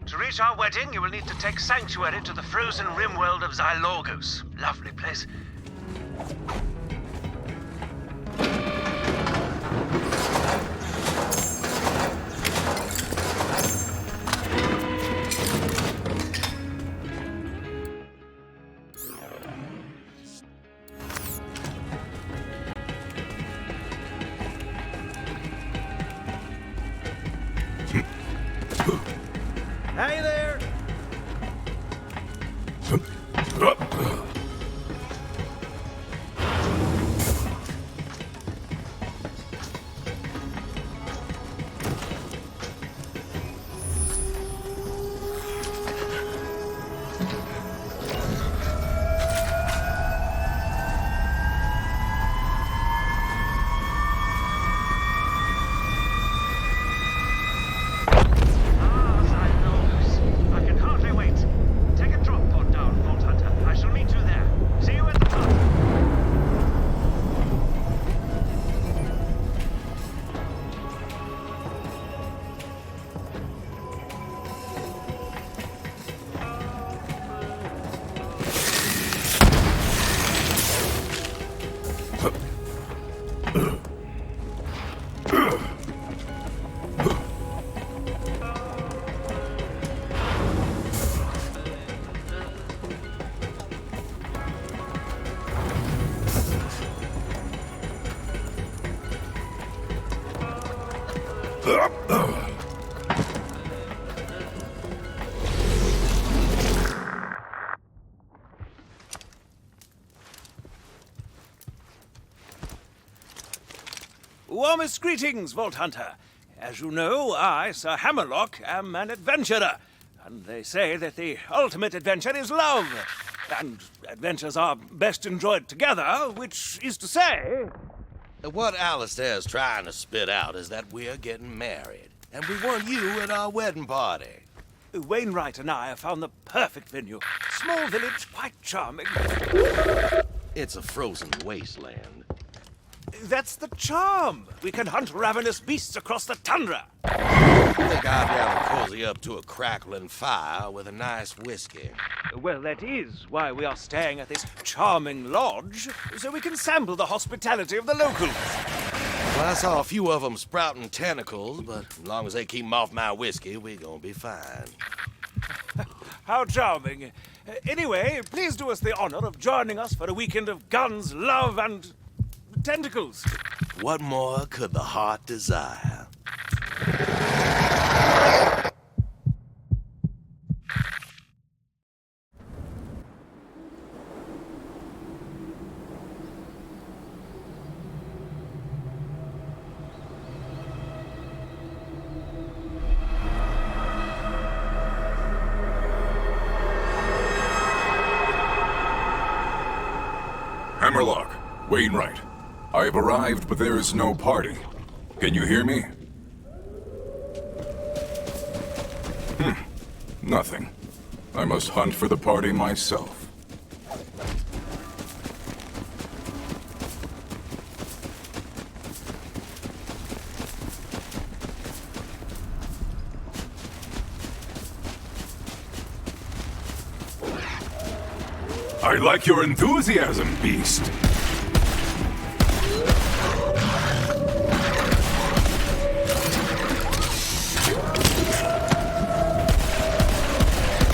To reach our wedding, you will need to take Sanctuary to the frozen rim world of Xylorgos. Lovely place. Hey there! Warmest greetings, Vault Hunter. As you know, I, Sir Hammerlock, am an adventurer, and they say that the ultimate adventure is love. And adventures are best enjoyed together, which is to say... What Alistair's trying to spit out is that we're getting married, and we want you at our wedding party. Wainwright and I have found the perfect venue. Small village, quite charming. It's a frozen wasteland. That's the charm. We can hunt ravenous beasts across the tundra. I think I'd rather cozy up to a crackling fire with a nice whiskey. Well, that is why we are staying at this charming lodge, so we can sample the hospitality of the locals. Well, I saw a few of them sprouting tentacles, but as long as they keep them off my whiskey, we're gonna be fine. How charming. Anyway, please do us the honor of joining us for a weekend of guns, love, and... tentacles. What more could the heart desire? Hammerlock, Wainwright. I have arrived, but there is no party. Can you hear me? Nothing. I must hunt for the party myself. I like your enthusiasm, beast.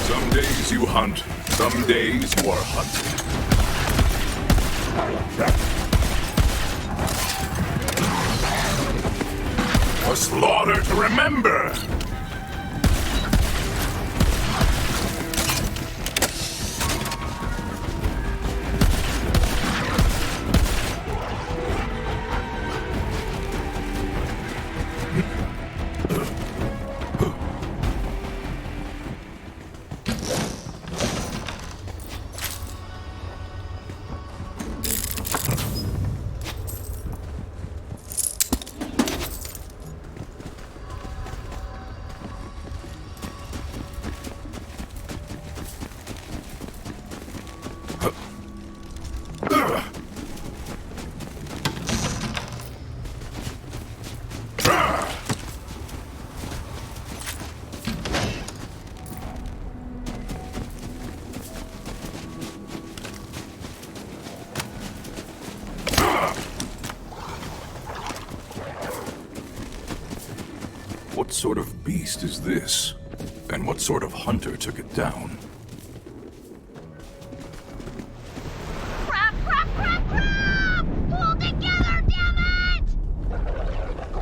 Some days you hunt, some days you are hunted. A slaughter to remember! What sort of beast is this? And what sort of hunter took it down? Crap, crap, crap, crap! Pull together, damn it!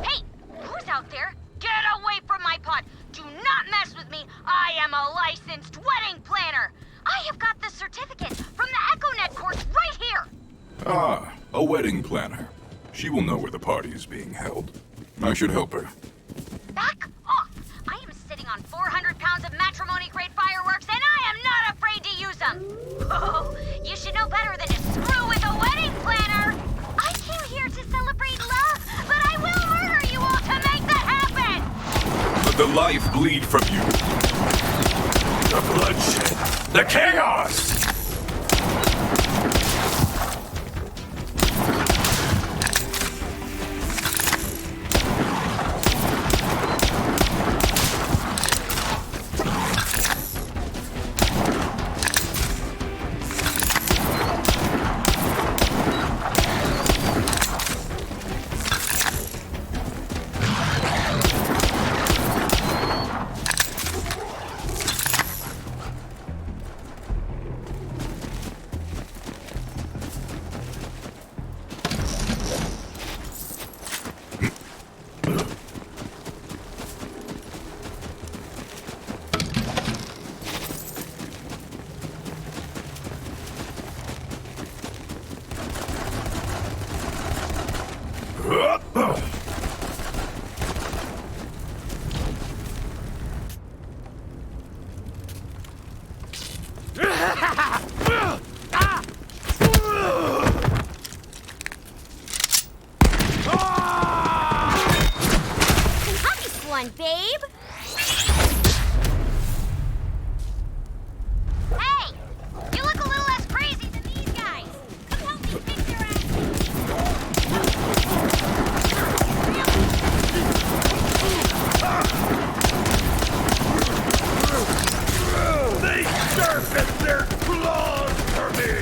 Hey, who's out there? Get away from my pod! Do not mess with me! I am a licensed wedding planner! I have got the certificate from the EchoNet course right here! Ah, a wedding planner. She will know where the party is being held. I should help her. Back off! I am sitting on 400 pounds of matrimony-grade fireworks, and I am not afraid to use them! Oh, you should know better than to screw with a wedding planner! I came here to celebrate love, but I will murder you all to make that happen! Let the life bleed from you. The bloodshed. The chaos! Nice one, babe! Hey! You look a little less crazy than these guys! Come help me kick their They sharpened their claws for me!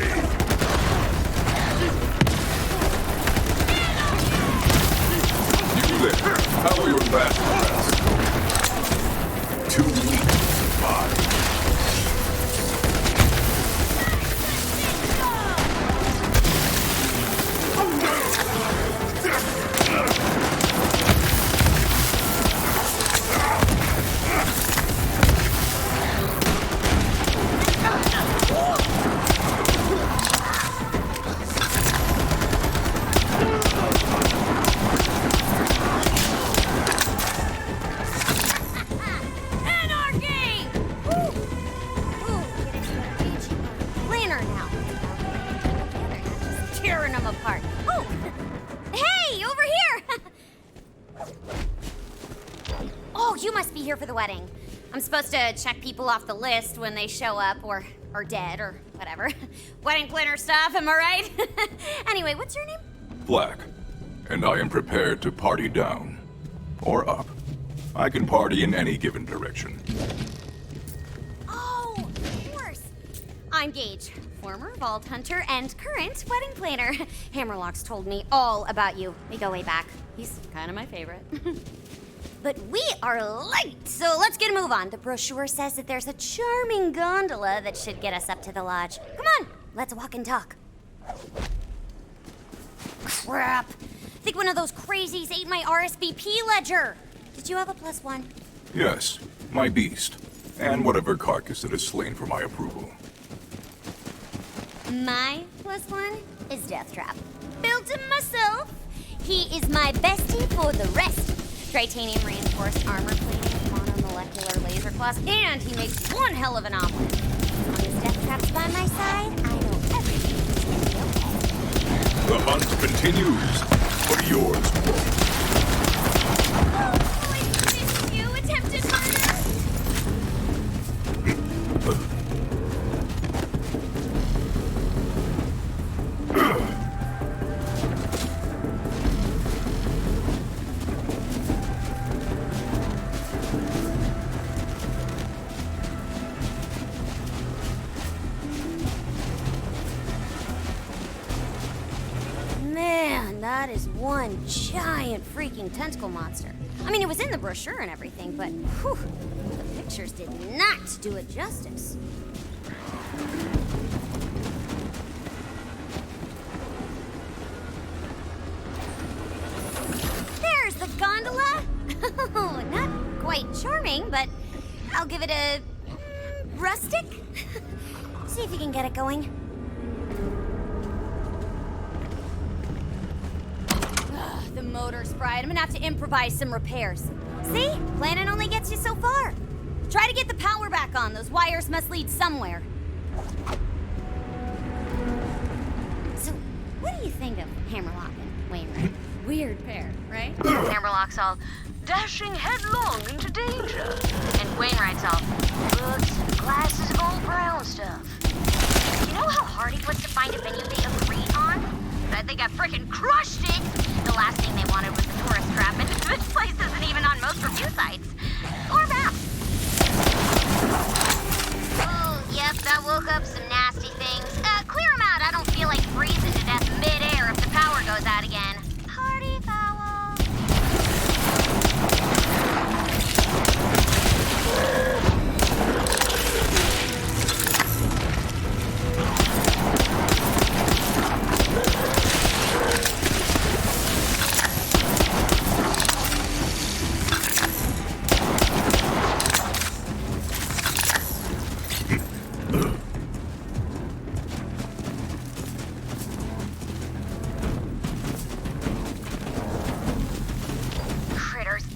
You there. How are your battlers? Too weak to survive. Anarchy! Ooh, get into a raging planner now. They're not just tearing them apart. Oh, hey, over here! Oh, you must be here for the wedding. I'm supposed to check people off the list when they show up, or dead, or whatever. Wedding planner stuff, am I right? Anyway, what's your name? Black. And I am prepared to party down. Or up. I can party in any given direction. Oh, of course. I'm Gage, former vault hunter and current wedding planner. Hammerlock's told me all about you. We go way back. He's kind of my favorite. But we are late, so let's get a move on. The brochure says that there's a charming gondola that should get us up to the lodge. Come on, let's walk and talk. Crap. I think one of those crazies ate my RSVP ledger. Did you have a +1? Yes, my beast. And whatever carcass that is slain for my approval. My +1 is Deathtrap. Built him myself. He is my bestie for the rest. Titanium reinforced armor plating, monomolecular laser claws, and he makes one hell of an omelet. As long as Deathtrap's by my side, I know everything's gonna be okay. The hunt continues. For yours, wolf. Oh, I missed you, attempted murder. Man, that is one giant freaking tentacle monster. I mean, it was in the brochure and everything, but whew, the pictures did not do it justice. There's the gondola! Oh, not quite charming, but I'll give it a rustic. See if you can get it going. Ugh, the motor's fried. I'm gonna have to improvise some repairs. See? Planning only gets you so far. Try to get the power back on. Those wires must lead somewhere. So, what do you think of Hammerlock and Wainwright? Weird pair, right? Hammerlock's all dashing headlong into danger. And Wainwright's all books and glasses of old brown stuff. You know how hard it was to find a venue they agreed on? I think I frickin' crushed it! The last thing they wanted was the tourist trap, and this place isn't even on most review sites. Or maps. Oh, yep, that woke up some nasty things. Clear them out. I don't feel like freezing to death mid-air if the power goes out again. Party foul.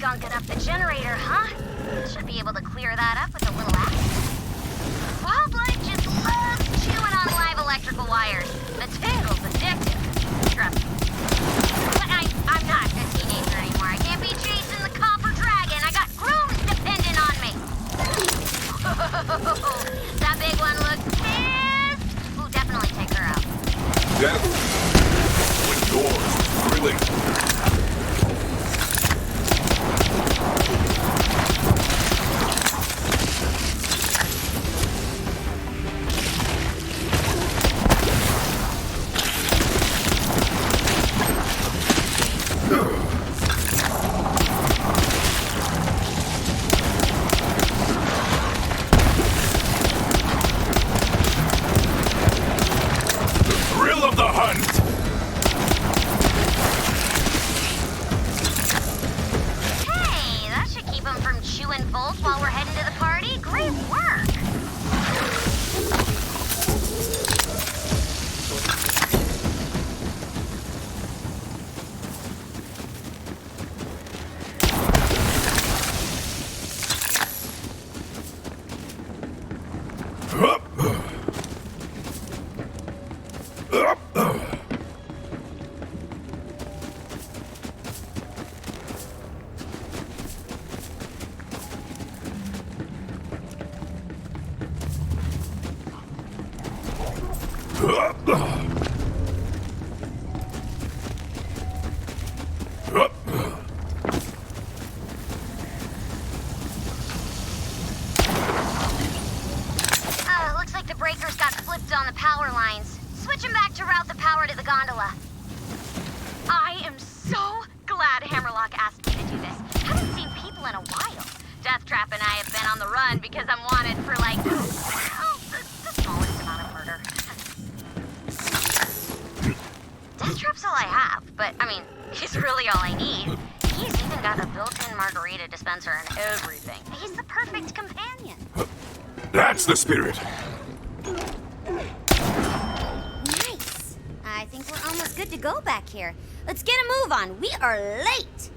Gunking up the generator, huh? Should be able to clear that up with a little axe. Wildlife just loves chewing on live electrical wires. The tingle's addictive. Trust me. But I'm not a teenager anymore. I can't be chasing the copper dragon. I got grooms dependent on me. Whoa, that big one looks pissed. We'll definitely take her out. Death with doors grilling. While we're heading to the party? Great work! Looks like the breakers got flipped on the power lines. Switch them back to route the power to the gondola. I am so glad Hammerlock asked me to do this. Haven't seen people in a while. Deathtrap and I have been on the run because I'm wanted for, like, the smallest amount of murder. Deathtrap's all I have, but, I mean, he's really all I need. He's even got a built-in margarita dispenser and everything. He's the perfect companion. That's the spirit. Nice. I think we're almost good to go back here. Let's get a move on. We are late.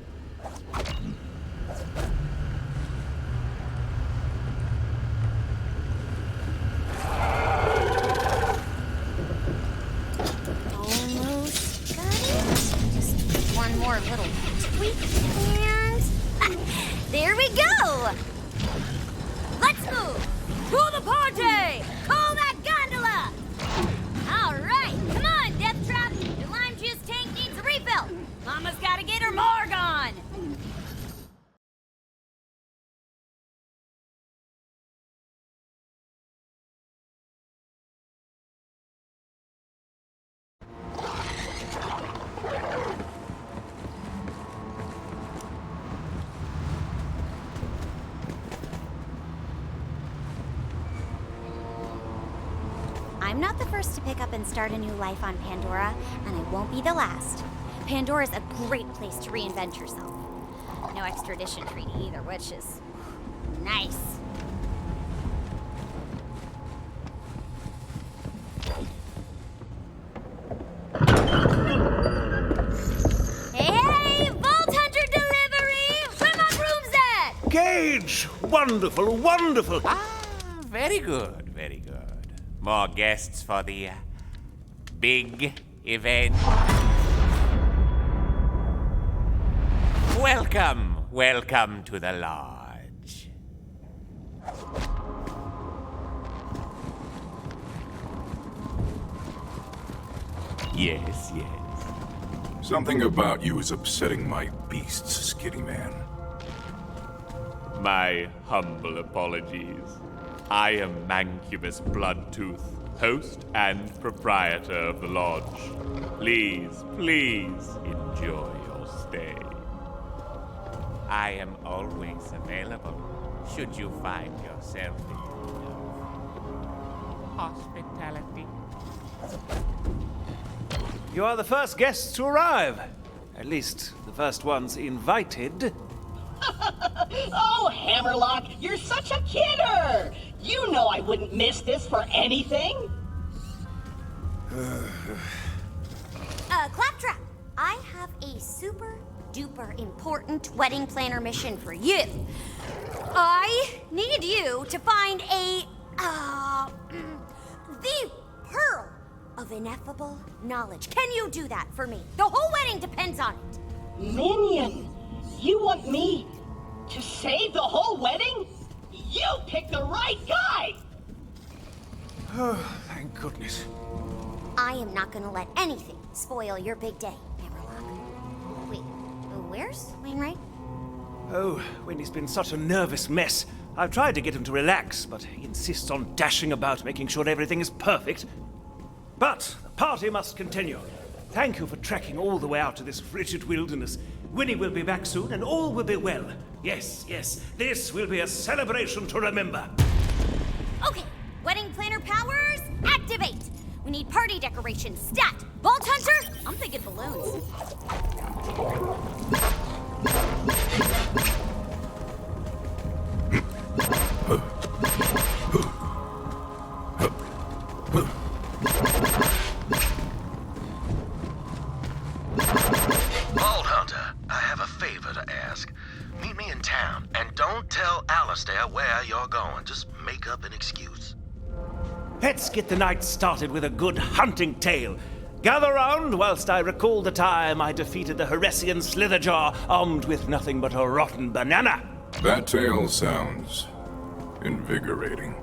Almost got it. Just one more little tweak and there we go. Let's move. To the party! Call that gondola! All right, come on, Deathtrap. Your lime juice tank needs a refill. Mama's gotta get her Morgon. I'm not the first to pick up and start a new life on Pandora, and I won't be the last. Pandora's a great place to reinvent yourself. No extradition treaty either, which is nice. Hey, Vault Hunter delivery! Where my room's at? Gage! Wonderful, wonderful! Very good, very good. More guests for the big event. Welcome to the lodge. Yes. Something about you is upsetting my beasts, Skitty Man. My humble apologies. I am Mancubus Bloodtooth, host and proprietor of the lodge. Please enjoy your stay. I am always available, should you find yourself in need of hospitality. You are the first guests to arrive. At least, the first ones invited. Oh, Hammerlock, you're such a kidder! You know I wouldn't miss this for anything. Claptrap, I have a super duper important wedding planner mission for you. I need you to find the pearl of ineffable knowledge. Can you do that for me? The whole wedding depends on it. Minion, you want me to save the whole wedding? You picked the right guy! Oh, thank goodness. I am not gonna let anything spoil your big day, Hammerlock. Wait, where's Wainwright? Oh, Winnie's been such a nervous mess. I've tried to get him to relax, but he insists on dashing about, making sure everything is perfect. But the party must continue. Thank you for trekking all the way out to this frigid wilderness. Winnie will be back soon, and all will be well. Yes, this will be a celebration to remember. Okay, wedding planner powers, activate! We need party decorations, stat! Vault Hunter, I'm thinking balloons. Vault Hunter, I have a favor to ask. Meet me in town, and don't tell Alistair where you're going. Just make up an excuse. Let's get the night started with a good hunting tale. Gather round whilst I recall the time I defeated the Heresian Slitherjaw, armed with nothing but a rotten banana. That tale sounds invigorating.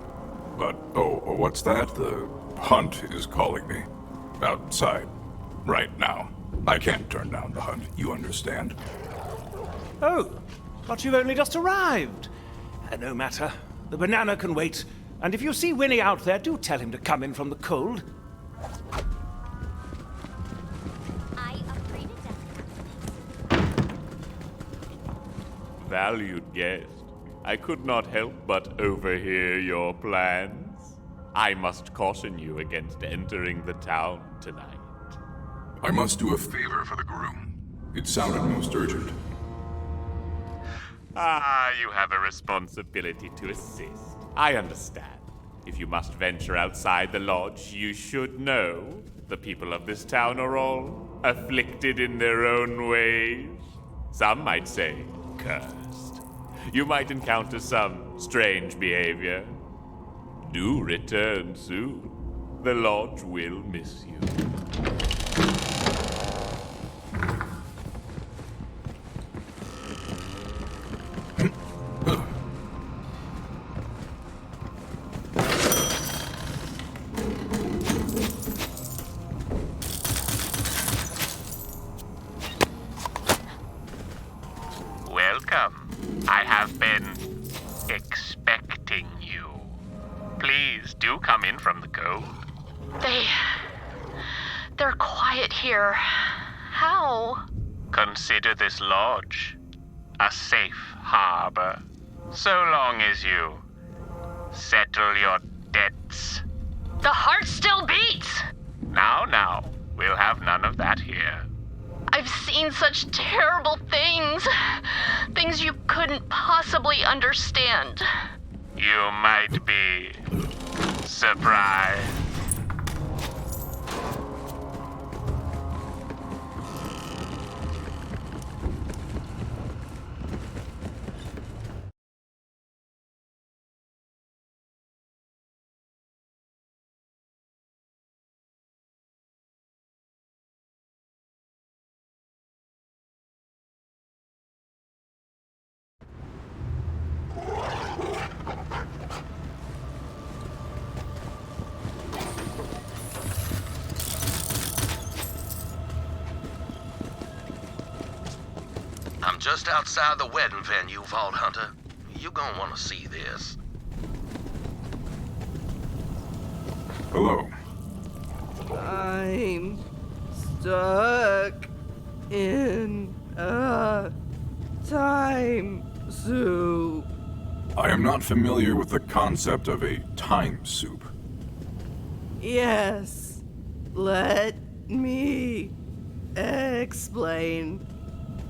But, what's that? The hunt is calling me. Outside. Right now. I can't turn down the hunt, you understand? Oh, but you've only just arrived. No matter. The banana can wait. And if you see Winnie out there, do tell him to come in from the cold. I upgraded that. Valued guest, I could not help but overhear your plans. I must caution you against entering the town tonight. I must do a favor for the groom. It sounded most urgent. You have a responsibility to assist. I understand. If you must venture outside the lodge, you should know the people of this town are all afflicted in their own ways. Some might say cursed. You might encounter some strange behavior. Do return soon. The lodge will miss you. Welcome. I have been expecting you. Please do come in from the cold. They're quiet here. How? Consider this lodge a safe harbor, so long as you settle your debts. The heart's still now. We'll have none of that here. I've seen such terrible things. Things you couldn't possibly understand. You might be surprised. I'm just outside the wedding venue, Vault Hunter. You gonna want to see this. Hello. I'm stuck in a time soup. I am not familiar with the concept of a time soup. Yes, let me explain.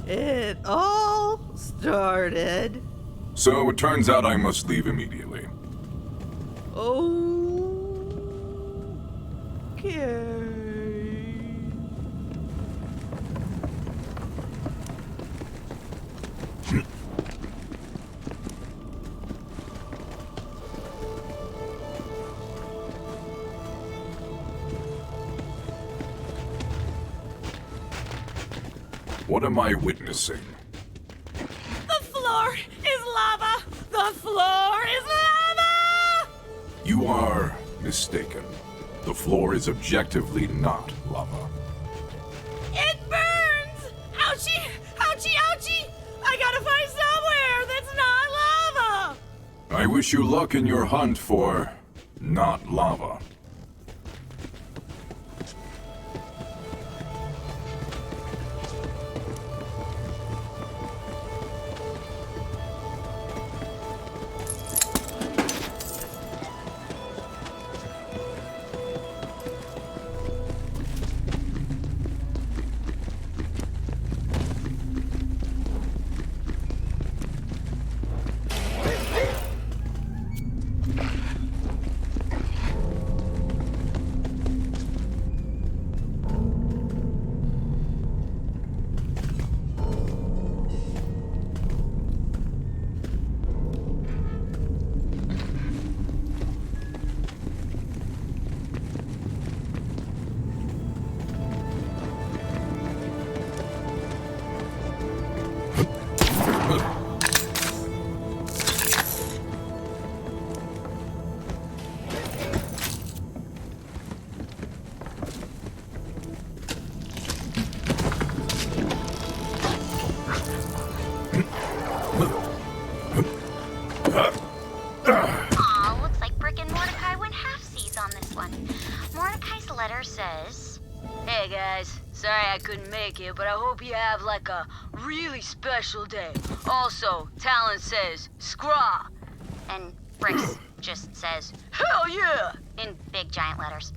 It all started. So it turns out I must leave immediately. Okay. What am I witnessing? The floor is lava! The floor is lava! You are mistaken. The floor is objectively not lava. It burns! Ouchie! Ouchie! Ouchie! I gotta find somewhere that's not lava! I wish you luck in your hunt for not lava. Aw, looks like Brick and Mordecai went half-seas on this one. Mordecai's letter says, "Hey guys, sorry I couldn't make it, but I hope you have like a really special day. Also, Talon says, scraw." And Brick's just says, "Hell yeah!" in big giant letters.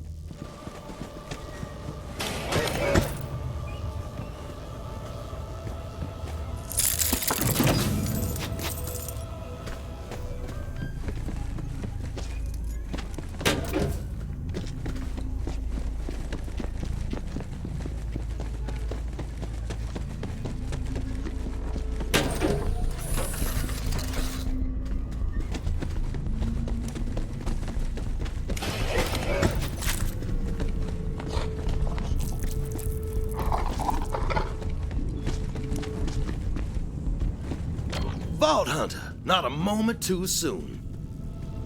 Vault Hunter, not a moment too soon.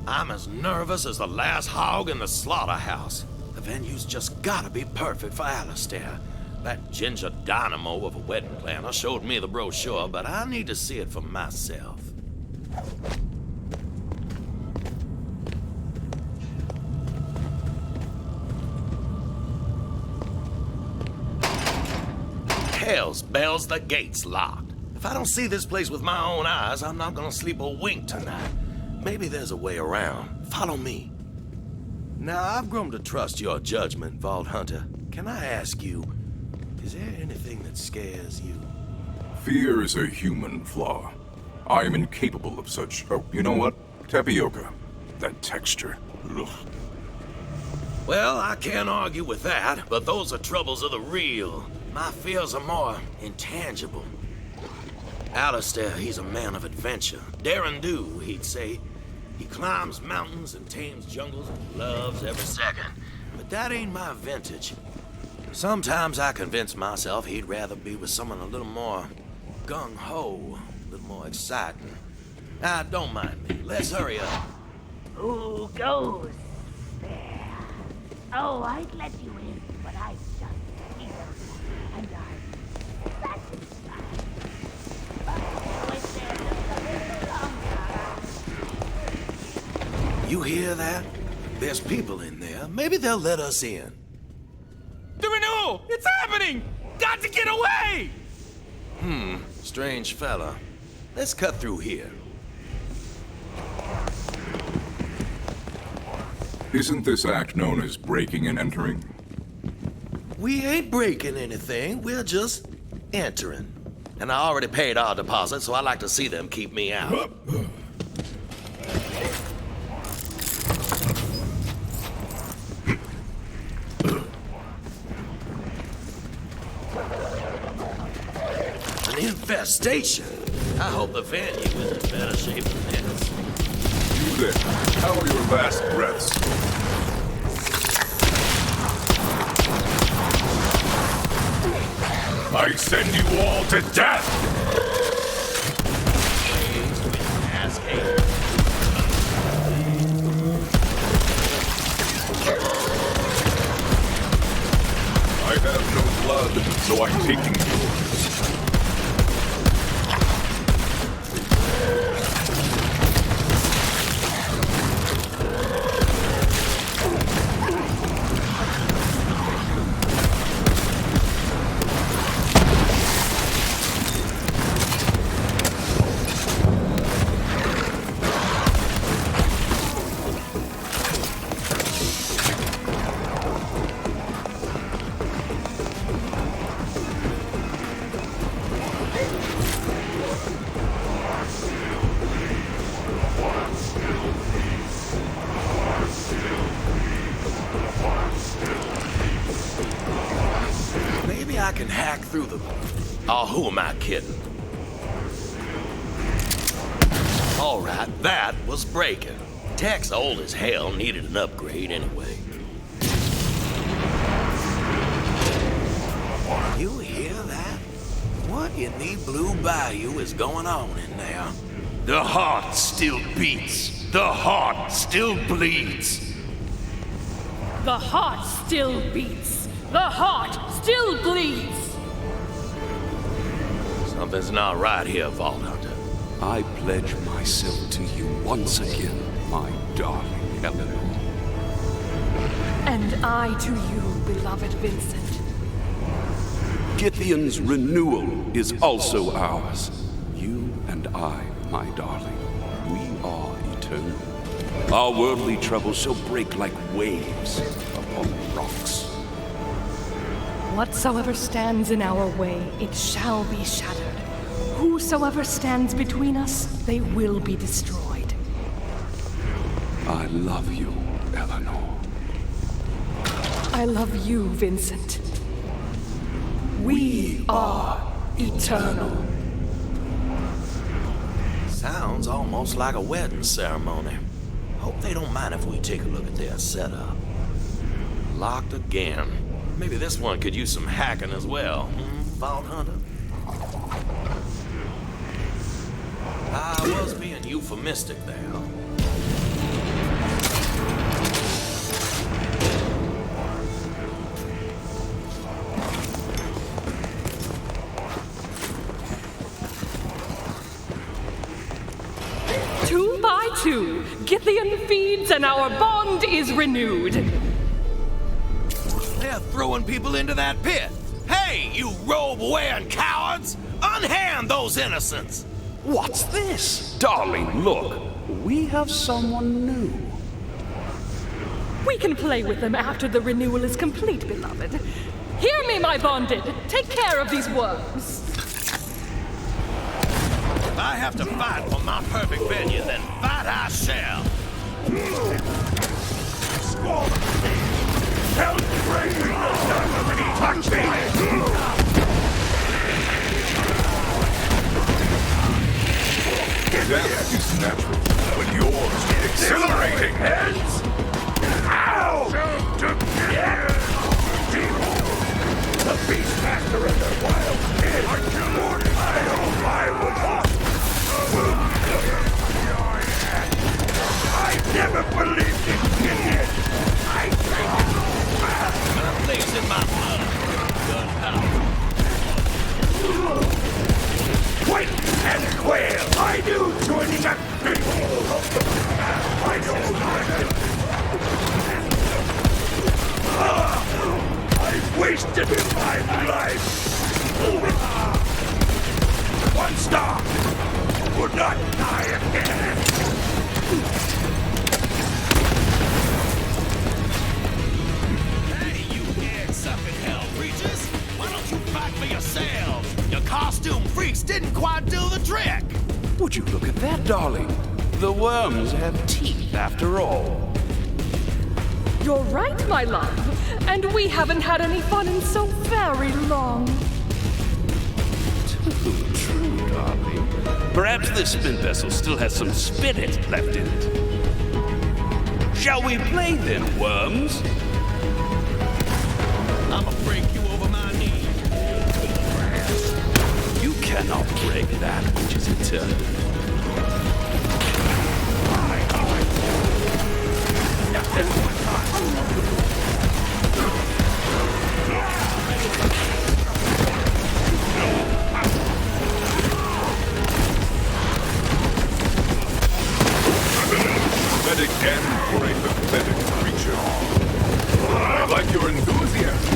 I'm as nervous as the last hog in the slaughterhouse. The venue's just gotta be perfect for Alistair. That ginger dynamo of a wedding planner showed me the brochure, but I need to see it for myself. Hell's bells, the gate's locked. If I don't see this place with my own eyes, I'm not gonna sleep a wink tonight. Maybe there's a way around. Follow me. Now, I've grown to trust your judgment, Vault Hunter. can I ask you, is there anything that scares you? Fear is a human flaw. I am incapable of such. Oh, you know what? Tapioca. That texture. Ugh. Well, I can't argue with that, but those are troubles of the real. My fears are more intangible. Alistair, he's a man of adventure. Daring do, he'd say. He climbs mountains and tames jungles and loves every second. But that ain't my vintage. Sometimes I convince myself he'd rather be with someone a little more gung-ho, a little more exciting. Now, don't mind me. Let's hurry up. Who goes there? Oh, I'd let you in, but I just here, and I'm satisfied. But if there's a little longer. You hear that? There's people in there. Maybe they'll let us in. The renewal! It's happening! Got to get away! Strange fella. Let's cut through here. Isn't this act known as breaking and entering? We ain't breaking anything. We're just entering. And I already paid our deposit, so I like to see them keep me out. An infestation. I hope the venue is in better shape than this. You there. How are your last breaths? I send you all to death! I have no blood, so I'm taking yours. I can hack through them. Oh, who am I kidding? All right, that was breaking. Tech's old as hell, needed an upgrade anyway. You hear that? What in the blue bayou is going on in there? The heart still beats. The heart still bleeds. The heart still beats. The heart still bleeds. Something's not right here, Vault Hunter. I pledge myself to you once again, my darling Eleanor. And I to you, beloved Vincent. Githyan's renewal is also ours. You and I, my darling, we are eternal. Our worldly troubles shall break like waves upon rocks. Whatsoever stands in our way, it shall be shattered. Whosoever stands between us, they will be destroyed. I love you, Eleanor. I love you, Vincent. We are eternal. Sounds almost like a wedding ceremony. Hope they don't mind if we take a look at their setup. Locked again. Maybe this one could use some hacking as well. Vault Hunter? I was being euphemistic there. Two by two, Githyan feeds and our bond is renewed. They're throwing people into that pit. Hey, you robe-wearing cowards! Unhand those innocents! What's this? Darling, look. We have someone new. We can play with them after the renewal is complete, beloved. Hear me, my bonded. Take care of these worms. If I have to fight for my perfect venue, then fight I shall. Touch me! Death is natural, but yours is exhilarating. Heads! Ow! The Beastmaster and the Wild Kid are killed. I never believed in Gideon. I think Nothing's in my blood. Gunpowder. Quake and quail. I knew joining that people of the I don't like it. I've wasted my life. One star would not die again. Hey, you egg-sucking hell creatures! Why don't you fight for yourselves? Your costume freaks didn't quite do the trick! Would you look at that, darling? The worms have teeth after all. You're right, my love. And we haven't had any fun in so very long. True, darling. Perhaps this spin vessel still has some spirit left in it. Shall we play then, worms? I'ma break you over my knee. You cannot break that which is eternal. Pathetic end for a pathetic creature. I like your enthusiasm.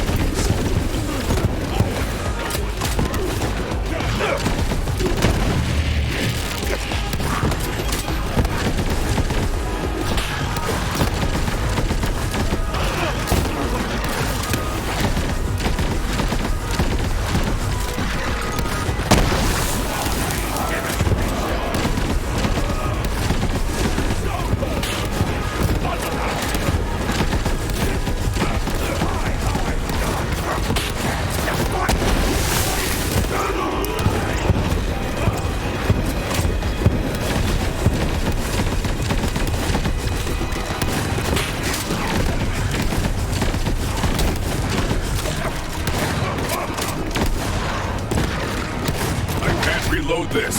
Reload this.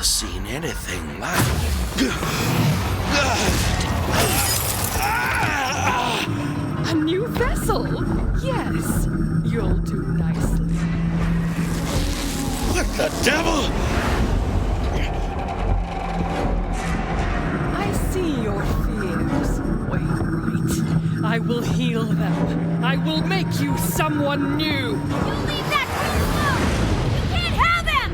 Seen anything like A new vessel? Yes, you'll do nicely. What the devil? I see your fears, Wainwright. I will heal them. I will make you someone new. You leave that queen alone! You can't have him!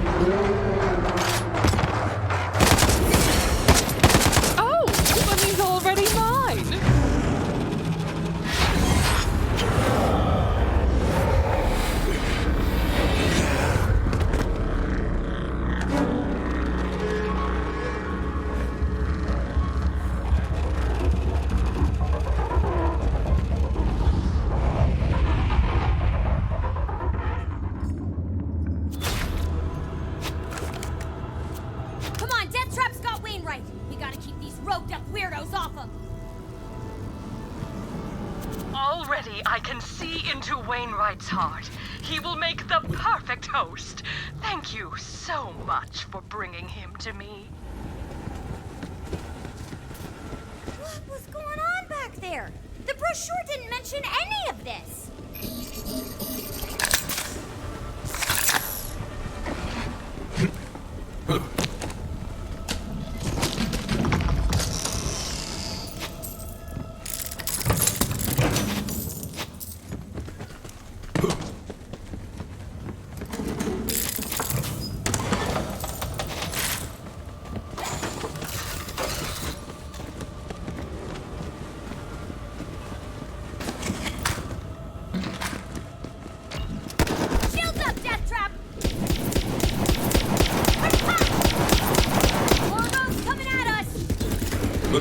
roped up weirdos off him! Already I can see into Wainwright's heart. He will make the perfect host. Thank you so much for bringing him to me. What was going on back there? The brochure didn't mention any of this.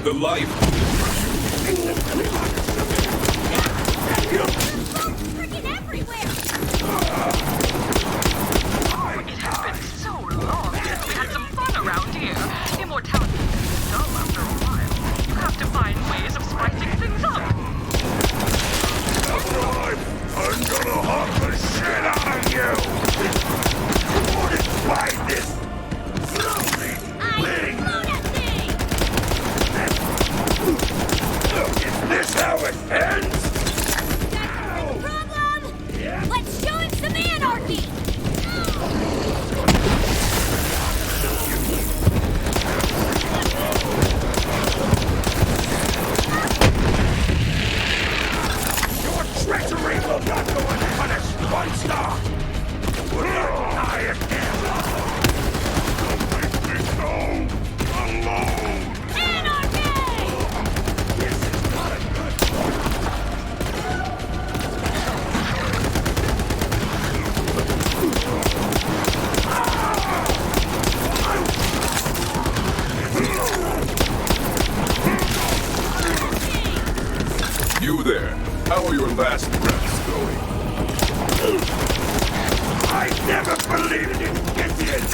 The life. Freaking everywhere! It has been so long since we had some fun around here. Immortality is dull after a while. You have to find ways of spicing things up. I'm gonna hawk the shit out of you! You wanna fight this? Slowly! Is this how it ends? That's the problem! Yeah. Let's show him some anarchy! Your treachery will not go unpunished, monster! Will not deny it again! Don't make me go alone! You there. How are your last breaths going? I never believed in Indians!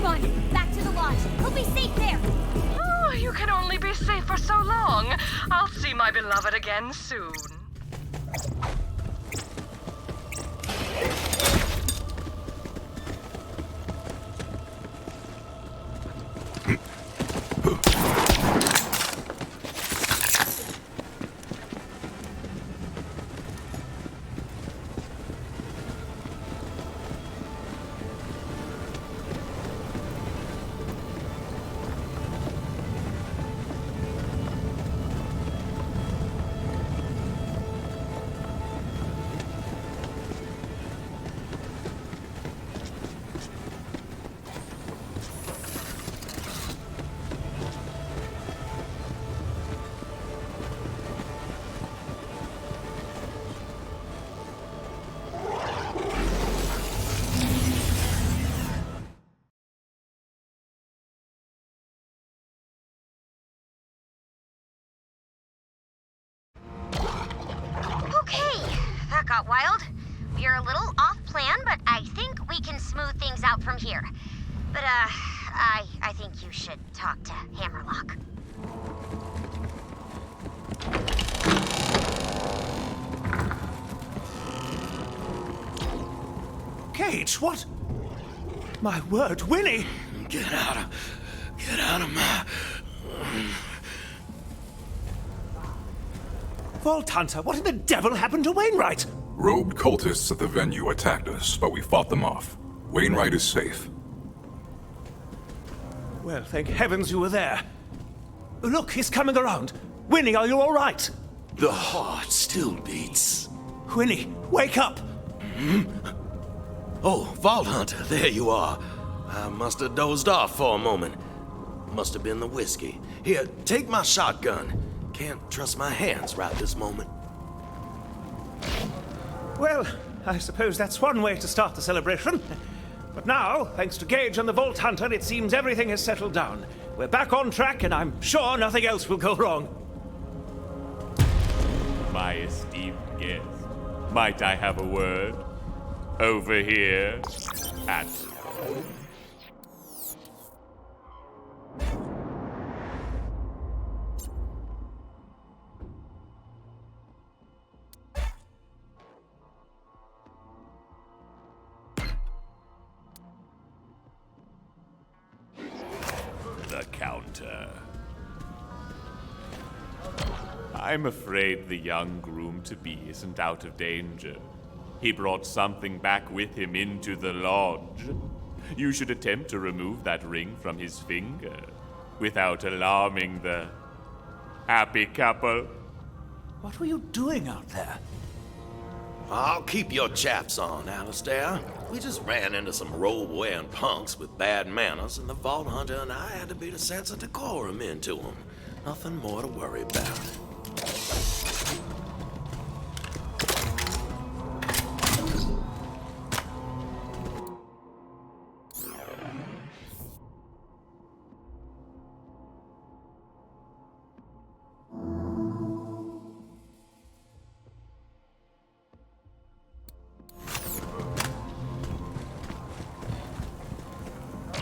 Run, back to the lodge. He'll be safe there. Oh, you can only be safe for so long. I'll see my beloved again soon. That got wild. We're a little off plan, but I think we can smooth things out from here. But, I think you should talk to Hammerlock. Gage, what? My word, Winnie! Get out of my... Vault Hunter, what in the devil happened to Wainwright? Robed cultists at the venue attacked us, but we fought them off. Wainwright is safe. Well, thank heavens you were there. Look, he's coming around. Winnie, are you all right? The heart still beats. Winnie, wake up! Oh, Vault Hunter, there you are. I must have dozed off for a moment. Must have been the whiskey. Here, take my shotgun. Can't trust my hands right this moment. Well, I suppose that's one way to start the celebration. But now, thanks to Gage and the Vault Hunter, it seems everything has settled down. We're back on track, and I'm sure nothing else will go wrong. My esteemed guest, might I have a word? Over here at... the counter. I'm afraid the young groom-to-be isn't out of danger. He brought something back with him into the lodge. You should attempt to remove that ring from his finger without alarming the happy couple. What were you doing out there? I'll keep your chaps on, Alistair. We just ran into some robe-wearing punks with bad manners, and the Vault Hunter and I had to beat a sense of decorum into them. Nothing more to worry about.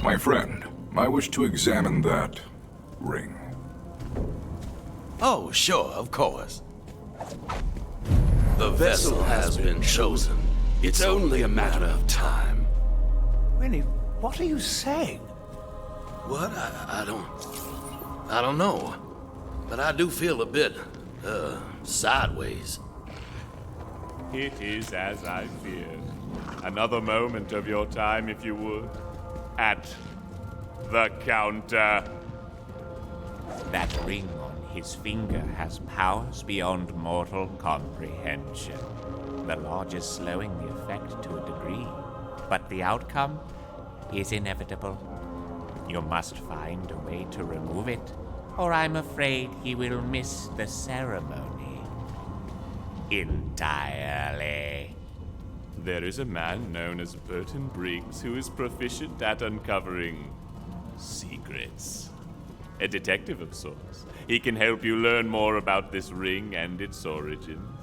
My friend, I wish to examine that ring. Oh, sure, of course. The vessel has been chosen. It's only a matter of time. Winnie, what are you saying? What? I don't know. But I do feel a bit, sideways. It is as I feared. Another moment of your time, if you would. At the counter. That ring on his finger has powers beyond mortal comprehension. The Lodge is slowing the effect to a degree, but the outcome is inevitable. You must find a way to remove it, or I'm afraid he will miss the ceremony entirely. There is a man known as Burton Briggs who is proficient at uncovering secrets. A detective of sorts. He can help you learn more about this ring and its origins.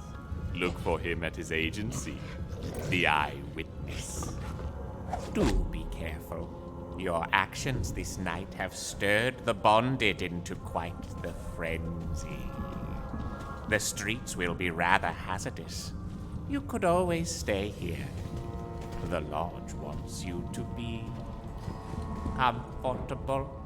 Look for him at his agency, the Eyewitness. Do be careful. Your actions this night have stirred the Bonded into quite the frenzy. The streets will be rather hazardous. You could always stay here. The Lodge wants you to be comfortable.